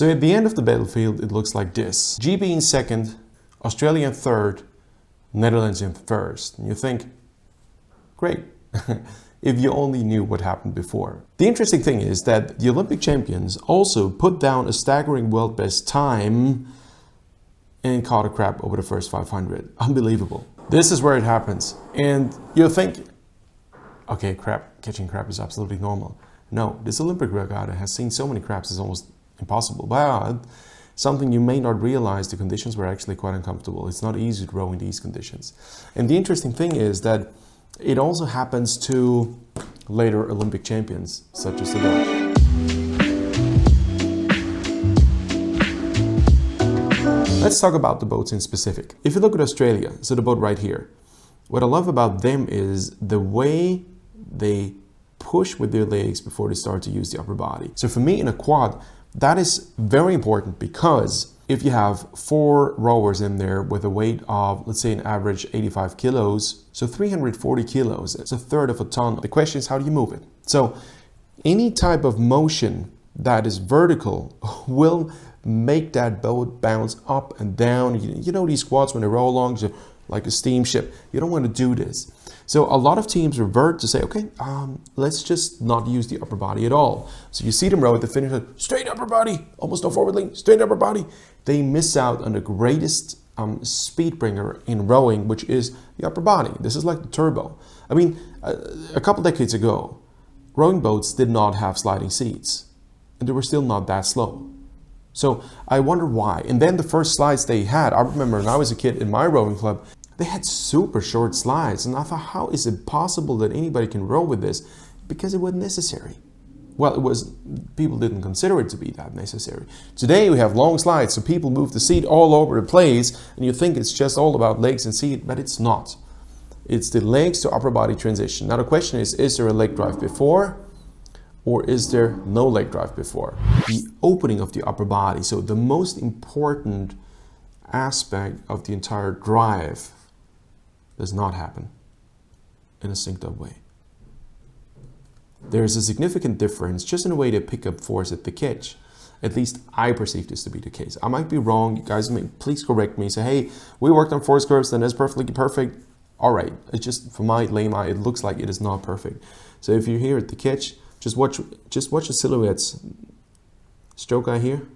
So at the end of the battlefield, it looks like this. GB in second, Australia in third, Netherlands in first. And you think, great, if you only knew what happened before. The interesting thing is that the Olympic champions also put down a staggering world best time and caught a crap over the first 500. Unbelievable. This is where it happens. And you'll think, okay, catching crap is absolutely normal. No, this Olympic regatta has seen so many craps, it's almost impossible. But something you may not realize, the conditions were actually quite uncomfortable. It's not easy to row in these conditions. And the interesting thing is that it also happens to later Olympic champions, such as the Dutch. Let's talk about the boats in specific. If you look at Australia, so the boat right here, what I love about them is the way they push with their legs before they start to use the upper body. So for me in a quad, that is very important, because if you have 4 rowers in there with a weight of, let's say, an average 85 kilos, so 340 kilos, it's a third of a ton. The question is, how do you move it? So any type of motion that is vertical will make that boat bounce up and down. You know these quads when they roll along like a steamship. You don't want to do this. So a lot of teams revert to say, okay, let's just not use the upper body at all. So you see them row at the finish, straight upper body, almost no forward lean, straight upper body. They miss out on the greatest speed bringer in rowing, which is the upper body. This is like the turbo. I mean, a couple decades ago, rowing boats did not have sliding seats, and they were still not that slow. So I wonder why. And then the first slides they had, I remember when I was a kid in my rowing club, they had super short slides. And I thought, how is it possible that anybody can row with this? Because it wasn't necessary. Well, it was, people didn't consider it to be that necessary. Today we have long slides, so people move the seat all over the place, and you think it's just all about legs and seat, but it's not. It's the legs to upper body transition. Now the question is there a leg drive before? Or is there no leg drive before? The opening of the upper body, so the most important aspect of the entire drive, does not happen in a synced up way. There is a significant difference just in the way they pick up force at the catch. At least I perceive this to be the case. I might be wrong. You guys may please correct me. Say, hey, we worked on force curves and that's perfectly perfect. All right, it's just for my lame eye, it looks like it is not perfect. So if you're here at the catch, just watch the silhouettes. Stroke eye here.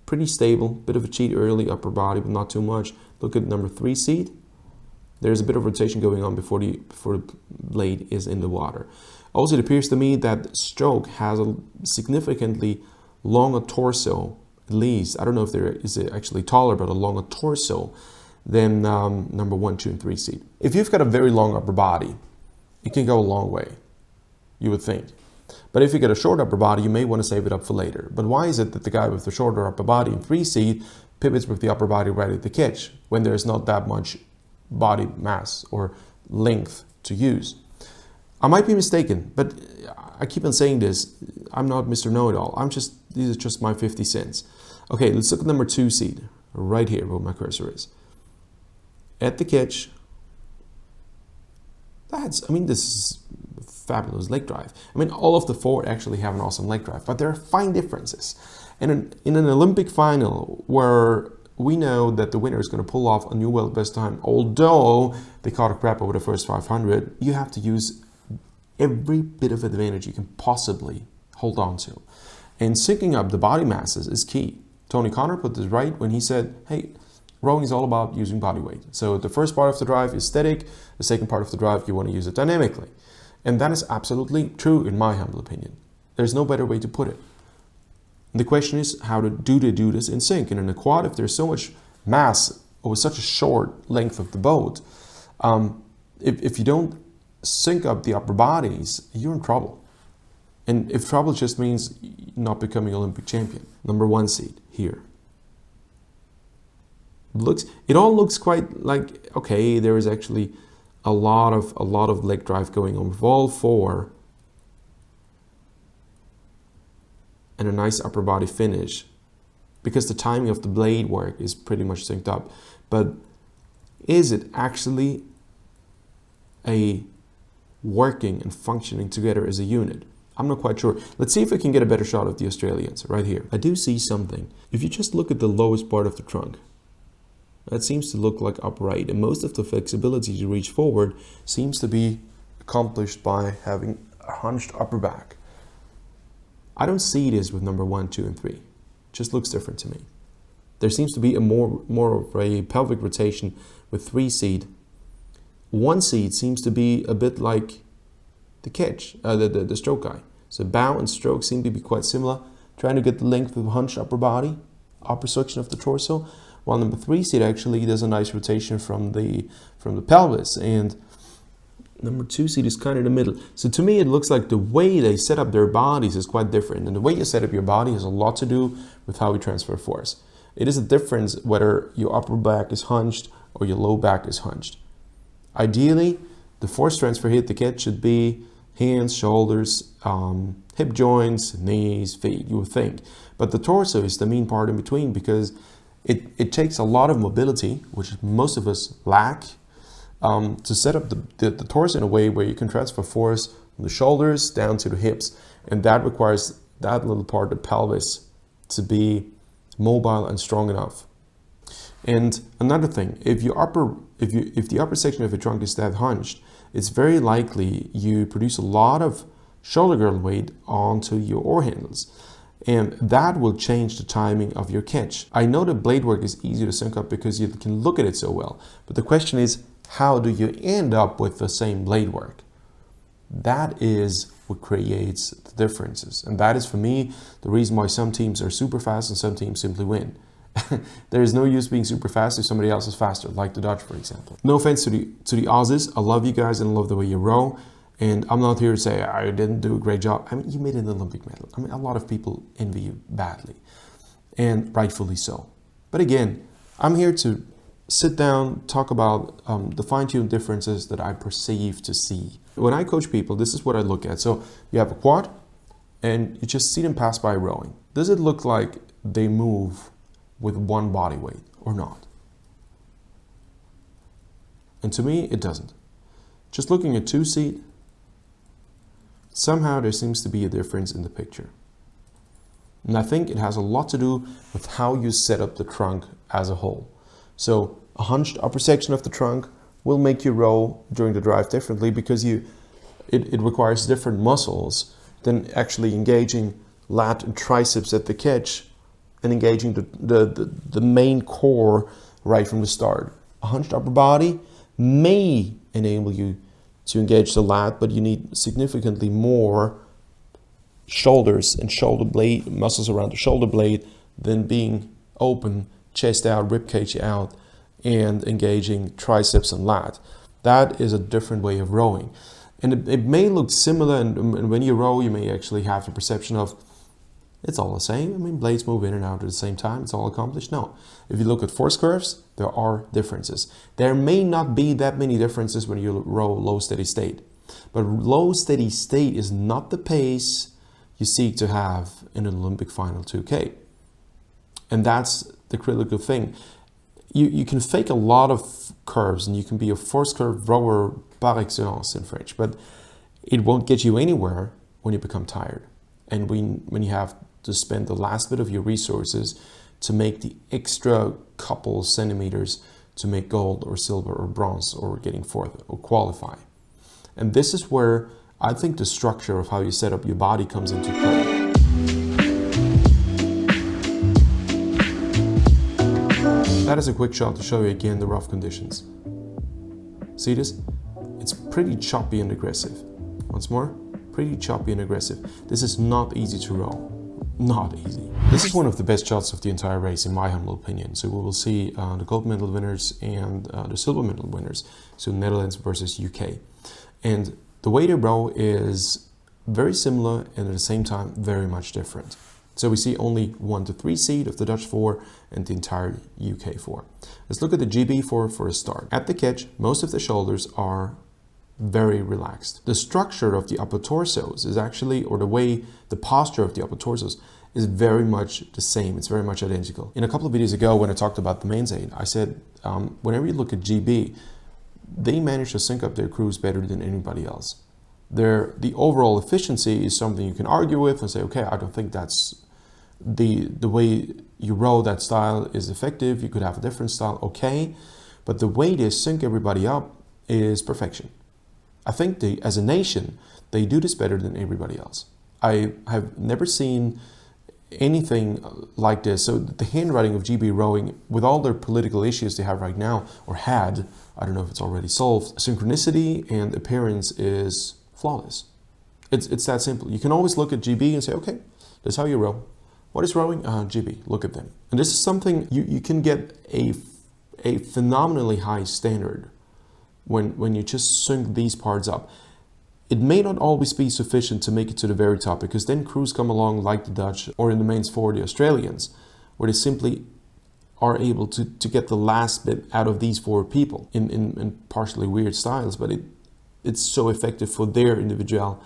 Pretty stable, bit of a cheat early, upper body, but not too much. Look at number 3 seat. There's a bit of rotation going on before the blade is in the water. Also, it appears to me that stroke has a significantly longer torso, at least. I don't know if there is actually taller, but a longer torso than number 1, 2, and 3 seat. If you've got a very long upper body, it can go a long way, you would think. But if you get a short upper body, you may want to save it up for later. But why is it that the guy with the shorter upper body in 3 seat pivots with the upper body right at the catch when there's not that much body mass or length to use? I might be mistaken, but I keep on saying this. I'm not Mr. Know-it-all. These are just my 50 cents. Okay, let's look at number 2 seat, right here where my cursor is. At the catch, this is fabulous leg drive. I mean, all of the 4 actually have an awesome leg drive, but there are fine differences. And in an Olympic final where we know that the winner is going to pull off a new world best time, although they caught a crap over the first 500, you have to use every bit of advantage you can possibly hold on to. And syncing up the body masses is key. Tony Connor put this right when he said, hey, rowing is all about using body weight. So the first part of the drive is static, the second part of the drive you want to use it dynamically. And that is absolutely true in my humble opinion. There's no better way to put it. And the question is, do they do this in sync? And in a quad, if there's so much mass over such a short length of the boat, if you don't sync up the upper bodies, you're in trouble. And if trouble just means not becoming Olympic champion. Number 1 seed here. It all looks quite like, okay, there is actually a lot of leg drive going on with all 4 and a nice upper body finish because the timing of the blade work is pretty much synced up. But is it actually a working and functioning together as a unit? I'm not quite sure. Let's see if we can get a better shot of the Australians right here. I do see something. If you just look at the lowest part of the trunk, that seems to look like upright, and most of the flexibility to reach forward seems to be accomplished by having a hunched upper back. I don't see this with number 1, 2, and 3. It just looks different to me. There seems to be a more of a pelvic rotation with 3 seat. 1 seat seems to be a bit like the catch, the stroke guy. So bow and stroke seem to be quite similar. Trying to get the length of a hunched upper body, upper section of the torso. While number 3 seat actually does a nice rotation from the pelvis, and number 2 seat is kind of in the middle. So to me, it looks like the way they set up their bodies is quite different. And the way you set up your body has a lot to do with how you transfer force. It is a difference whether your upper back is hunched or your low back is hunched. Ideally, the force transfer here at the catch should be hands, shoulders, hip joints, knees, feet, you would think. But the torso is the main part in between, because it takes a lot of mobility, which most of us lack, to set up the torso in a way where you can transfer force from the shoulders down to the hips. And that requires that little part, the pelvis, to be mobile and strong enough. And another thing, if the upper section of your trunk is that hunched, it's very likely you produce a lot of shoulder girdle weight onto your oar handles. And that will change the timing of your catch. I know the blade work is easy to sync up because you can look at it so well. But the question is, how do you end up with the same blade work? That is what creates the differences. And that is, for me, the reason why some teams are super fast and some teams simply win. There is no use being super fast if somebody else is faster, like the Dutch, for example. No offense to the Aussies. I love you guys and I love the way you row. And I'm not here to say I didn't do a great job. I mean, you made an Olympic medal. I mean, a lot of people envy you badly, and rightfully so. But again, I'm here to sit down, talk about the fine-tuned differences that I perceive to see. When I coach people, this is what I look at. So you have a quad, and you just see them pass by rowing. Does it look like they move with one body weight or not? And to me, it doesn't. Just looking at 2 seat, somehow there seems to be a difference in the picture. And I think it has a lot to do with how you set up the trunk as a whole. So a hunched upper section of the trunk will make you row during the drive differently, because it requires different muscles than actually engaging lat and triceps at the catch and engaging the main core right from the start. A hunched upper body may enable you to engage the lat, but you need significantly more shoulders and shoulder blade muscles around the shoulder blade than being open, chest out, rib cage out, and engaging triceps and lat. That is a different way of rowing. And it may look similar, and when you row, you may actually have the perception of it's all the same. I mean, blades move in and out at the same time. It's all accomplished. No. If you look at force curves, there are differences. There may not be that many differences when you row low steady state. But low steady state is not the pace you seek to have in an Olympic final 2K. And that's the critical thing. You can fake a lot of curves, and you can be a force curve rower par excellence in French, but it won't get you anywhere when you become tired. And when you have to spend the last bit of your resources to make the extra couple centimeters to make gold or silver or bronze or getting fourth or qualify. And this is where I think the structure of how you set up your body comes into play. That is a quick shot to show you again the rough conditions. See this? It's pretty choppy and aggressive. Once more, pretty choppy and aggressive. This is not easy to row. Not easy. This is one of the best shots of the entire race, in my humble opinion. So we will see the gold medal winners and the silver medal winners. So Netherlands versus UK. And the way they row is very similar and at the same time very much different. So we see only 1 to 3 seed of the Dutch 4 and the entire UK 4. Let's look at the GB 4 for a start. At the catch, most of the shoulders are very relaxed. The structure of the upper torsos is actually, or the way, the posture of the upper torsos is very much the same. It's very much identical. In a couple of videos ago, when I talked about the mains aid, I said, whenever you look at GB, they manage to sync up their crews better than anybody else. The overall efficiency is something you can argue with and say, okay, I don't think that's the way you row that style is effective. You could have a different style, okay. But the way they sync everybody up is perfection. I think as a nation, they do this better than everybody else. I have never seen anything like this. So the handwriting of GB rowing, with all their political issues they have right now, or had, I don't know if it's already solved, synchronicity and appearance is flawless. It's that simple. You can always look at GB and say, okay, that's how you row. What is rowing? GB, look at them. And this is something you can get a phenomenally high standard when you just sync these parts up. It may not always be sufficient to make it to the very top, because then crews come along like the Dutch, or in the mains for the Australians, where they simply are able to get the last bit out of these 4 people in partially weird styles, but it's so effective for their individual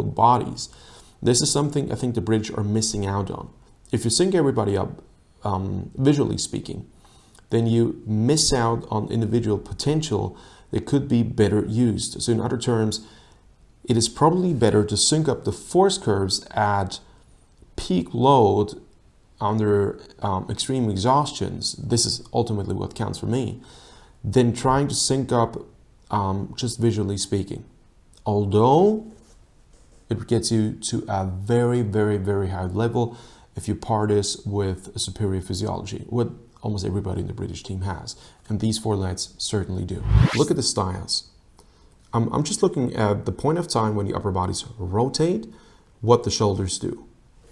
bodies. This is something I think the British are missing out on. If you sync everybody up, visually speaking, then you miss out on individual potential that could be better used. So in other terms, it is probably better to sync up the force curves at peak load under extreme exhaustions. This is ultimately what counts for me, than trying to sync up just visually speaking. Although it gets you to a very, very, very high level if you pair this with a superior physiology, what almost everybody in the British team has. And these 4 lads certainly do. Look at the styles. I'm just looking at the point of time when the upper bodies rotate, what the shoulders do.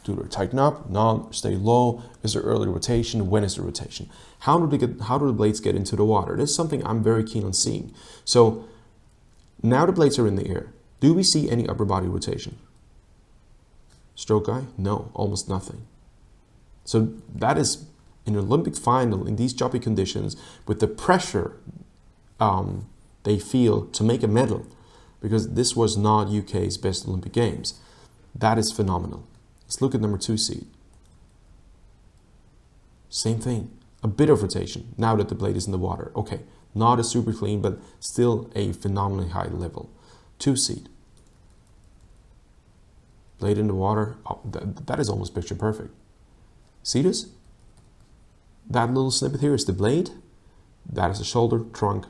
Do they tighten up? No, stay low? Is there early rotation? When is the rotation? How do the blades get into the water? This is something I'm very keen on seeing. So now the blades are in the air. Do we see any upper body rotation? Stroke guy? No, almost nothing. So that is in an Olympic final in these choppy conditions, with the pressure they feel to make a medal, because this was not UK's best Olympic Games. That is phenomenal. Let's look at number 2 seed. Same thing, a bit of rotation now that the blade is in the water. Okay, not a super clean, but still a phenomenally high level. 2 seed. Blade in the water, oh, that is almost picture perfect. See this? That little snippet here is the blade. That is the shoulder, trunk.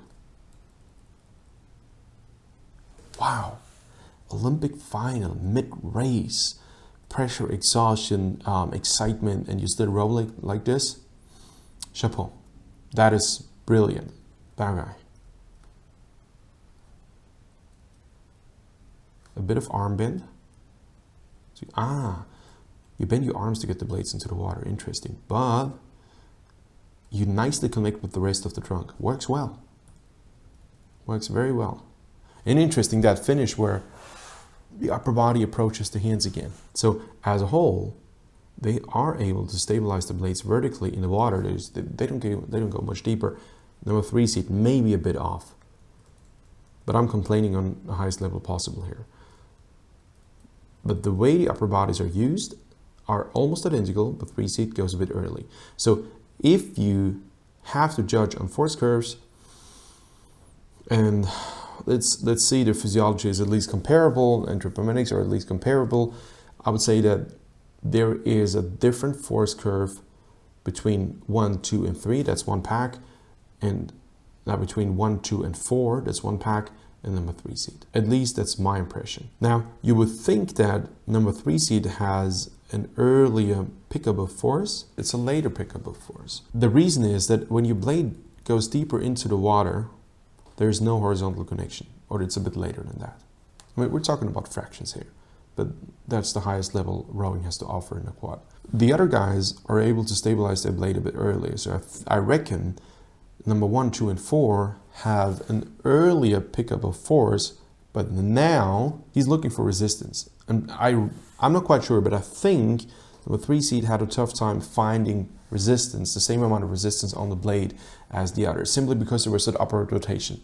Wow. Olympic final, mid-race, pressure, exhaustion, excitement, and you still roll like this. Chapeau. That is brilliant. That guy. A bit of arm bend. So, you bend your arms to get the blades into the water. Interesting. But you nicely connect with the rest of the trunk. Works well. Works very well. And interesting, that finish where the upper body approaches the hands again. So as a whole, they are able to stabilize the blades vertically in the water. They don't go much deeper. Number 3 seat may be a bit off, but I'm complaining on the highest level possible here. But the way the upper bodies are used are almost identical, but 3 seat goes a bit early. So if you have to judge on force curves, and let's see the physiology is at least comparable, and anthropometics are at least comparable, I would say that there is a different force curve between 1, 2, and 3, that's 1 pack, and now between 1, 2, and 4, that's 1 pack, and number 3 seed. At least that's my impression. Now, you would think that number 3 seed has an earlier pickup of force. It's a later pickup of force. The reason is that when your blade goes deeper into the water, there's no horizontal connection, or it's a bit later than that. I mean, we're talking about fractions here, but that's the highest level rowing has to offer in a quad. The other guys are able to stabilize their blade a bit earlier, so I reckon number 1, 2, and 4 have an earlier pickup of force, but now he's looking for resistance. And I'm not quite sure, but I think number 3 seed had a tough time finding resistance, the same amount of resistance on the blade as the others, simply because there was that upward rotation.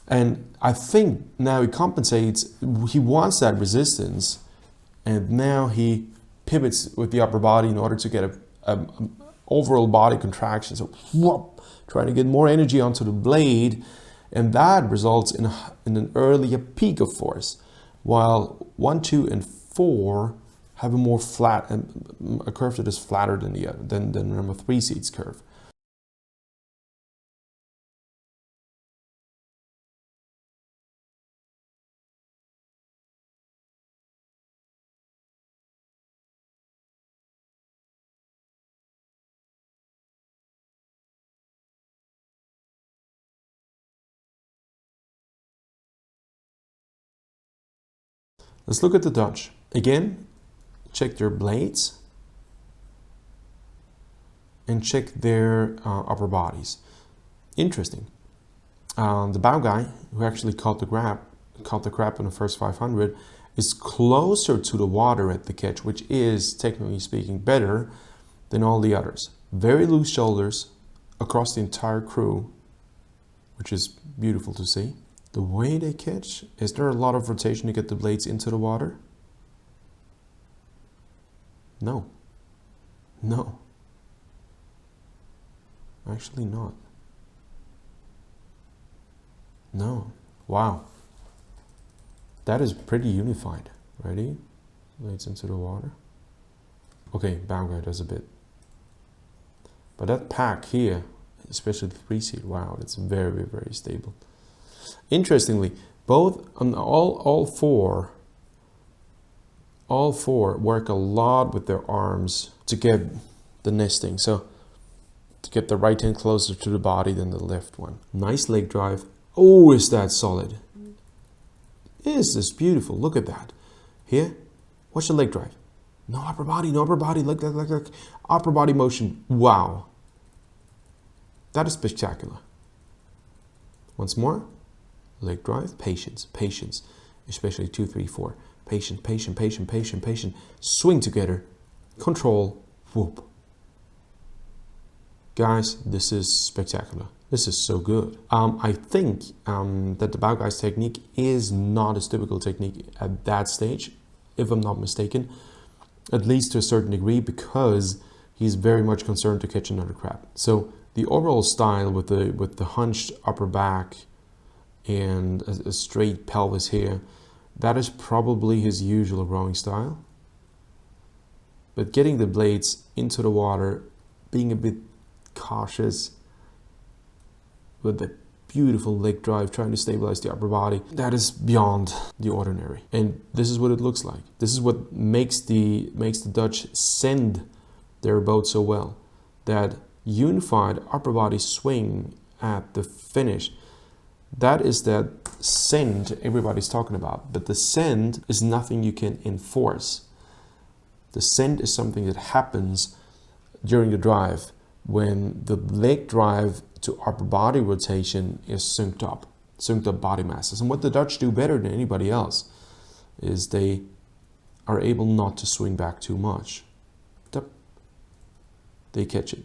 And I think now he compensates, he wants that resistance, and now he pivots with the upper body in order to get a overall body contraction. So whoop, trying to get more energy onto the blade, And that results in an earlier peak of force, while 1, 2, and 4 have a more flat, a curve that is flatter than the number 3 seed's curve. Let's look at the Dutch. Again, check their blades and check their upper bodies. Interesting. The bow guy, who actually caught the crab in the first 500, is closer to the water at the catch, which is, technically speaking, better than all the others. Very loose shoulders across the entire crew, which is beautiful to see. The way they catch, is there a lot of rotation to get the blades into the water? No. No. Actually not. No. Wow. That is pretty unified. Ready? Blades into the water. Okay, bow guy does a bit. But that pack here, especially the 3 seed, wow, it's very, very stable. Interestingly, both on all four work a lot with their arms to get the nesting. So to get the right hand closer to the body than the left one. Nice leg drive. Oh, is that solid? Is this beautiful? Look at that. Here, watch the leg drive. No upper body, no upper body. Look. Upper body motion. Wow. That is spectacular. Once more. Leg drive, patience, especially 2, 3, 4. Patient. Swing together, control, whoop. Guys, this is spectacular. This is so good. I think that the bow guy's technique is not his typical technique at that stage, if I'm not mistaken, at least to a certain degree, because he's very much concerned to catch another crab. So the overall style with the hunched upper back and a straight pelvis here, that is probably his usual rowing style. But getting the blades into the water, being a bit cautious with the beautiful leg drive, trying to stabilize the upper body, that is beyond the ordinary. And this is what it looks like. This is what makes the Dutch send their boat so well. That unified upper body swing at the finish. That is that send everybody's talking about. But the send is nothing you can enforce. The send is something that happens during the drive when the leg drive to upper body rotation is synced up body masses. And what the Dutch do better than anybody else is they are able not to swing back too much. They catch it.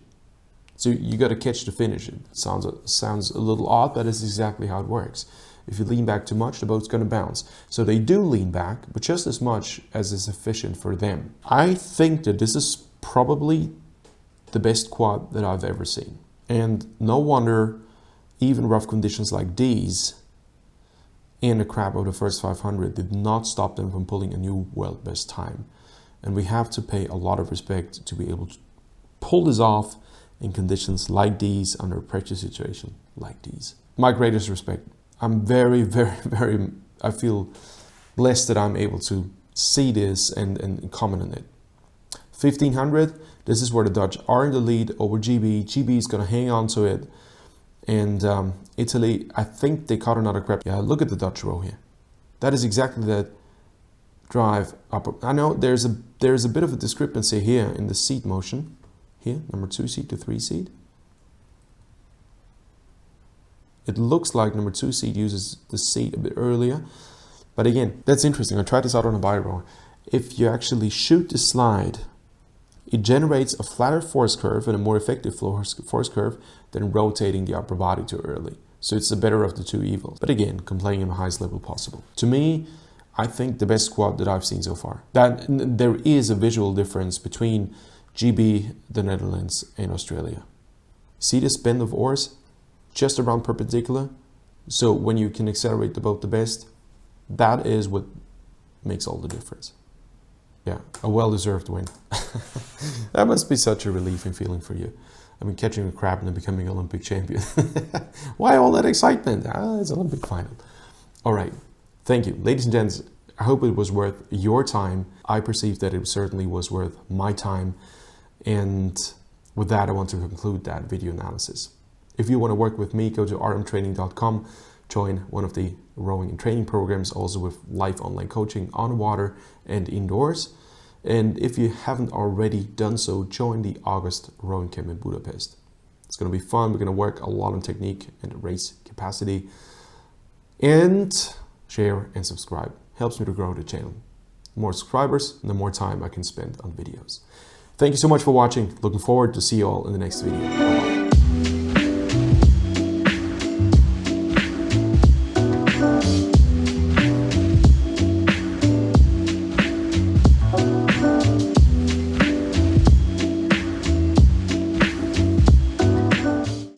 So you got to catch the finish. It sounds a little odd, but it's exactly how it works. If you lean back too much, the boat's going to bounce. So they do lean back, but just as much as is efficient for them. I think that this is probably the best quad that I've ever seen. And no wonder even rough conditions like these and the crab of the first 500 did not stop them from pulling a new world best time. And we have to pay a lot of respect to be able to pull this off in conditions like these, under a pressure situation like these. My greatest respect. I'm very, very, very, I feel blessed that I'm able to see this and comment on it. 1500, this is where the Dutch are in the lead over GB. GB is going to hang on to it. And Italy, I think they caught another crab. Yeah, look at the Dutch row here. That is exactly that drive up. I know there's a bit of a discrepancy here in the seat motion. Here, number 2 seat to 3 seat. It looks like number 2 seat uses the seat a bit earlier. But again, that's interesting. I tried this out on a biro. If you actually shoot the slide, it generates a flatter force curve and a more effective force curve than rotating the upper body too early. So it's the better of the two evils. But again, playing in the highest level possible. To me, I think the best quad that I've seen so far. That there is a visual difference between GB, the Netherlands, and Australia. See this bend of oars? Just around perpendicular. So when you can accelerate the boat the best, that is what makes all the difference. Yeah, a well-deserved win. That must be such a relieving feeling for you. I mean, catching a crab and then becoming Olympic champion. Why all that excitement? It's Olympic final. All right, thank you. Ladies and gents, I hope it was worth your time. I perceived that it certainly was worth my time. And with that, I want to conclude that video analysis. If you want to work with me, go to rmtraining.com, join one of the rowing and training programs, also with live online coaching on water and indoors. And if you haven't already done so, join the August rowing camp in Budapest. It's going to be fun. We're going to work a lot on technique and race capacity. And share and subscribe. Helps me to grow the channel. The more subscribers, the more time I can spend on videos. Thank you so much for watching. Looking forward to see you all in the next video. Bye-bye.